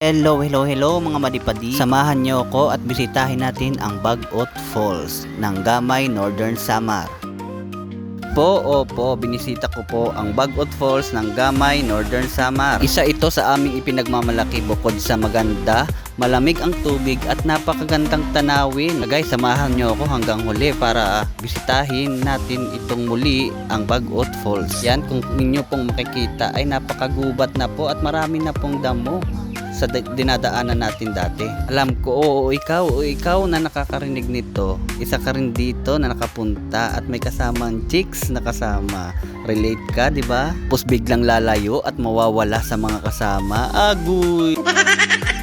Hello mga madipadi. Samahan niyo ako at bisitahin natin ang Bagot Falls ng Gamay, Northern Samar. Opo, binisita ko po ang Bagot Falls ng Gamay, Northern Samar. Isa ito sa aming ipinagmamalaki bukod sa maganda, malamig ang tubig at napakagandang tanawin. Guys, samahan niyo ako hanggang huli para bisitahin natin itong muli ang Bagot Falls. Yan, kung ninyo pong makikita ay napakagubat na po at marami na pong damo sa dinadaanan natin dati. Alam ko, ikaw na nakakarinig nito, isa ka rin dito na nakapunta at may kasamang chicks na kasama. Relate ka, di ba? Tapos biglang lalayo at mawawala sa mga kasama. Agoy!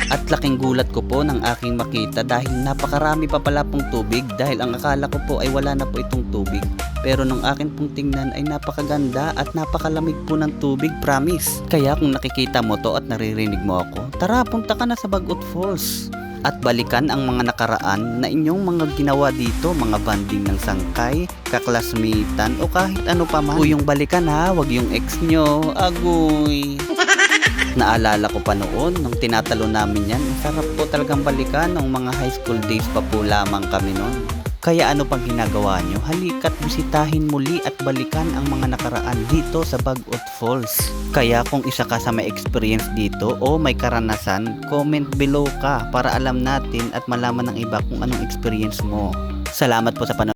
At laking gulat ko po nang aking makita dahil napakarami pa pala pong tubig dahil ang akala ko po ay wala na po itong tubig. Pero nung akin pong tingnan ay napakaganda at napakalamig po ng tubig, promise. Kaya kung nakikita mo to at naririnig mo ako, tara punta ka na sa Bagot Falls. At balikan ang mga nakaraan na inyong mga ginawa dito, mga banding ng sangkay, kaklasmitan o kahit ano pa man. Yung balikan ha, wag yung ex nyo, agoy. Naalala ko pa noon, nung tinatalo namin yan, sarap po talagang balikan nung mga high school days pa po lamang kami noon. Kaya ano pang ginagawa nyo? Halika't bisitahin muli at balikan ang mga nakaraan dito sa Bagot Falls. Kaya kung isa ka sa may experience dito o may karanasan, comment below ka para alam natin at malaman ng iba kung anong experience mo. Salamat po sa panonood.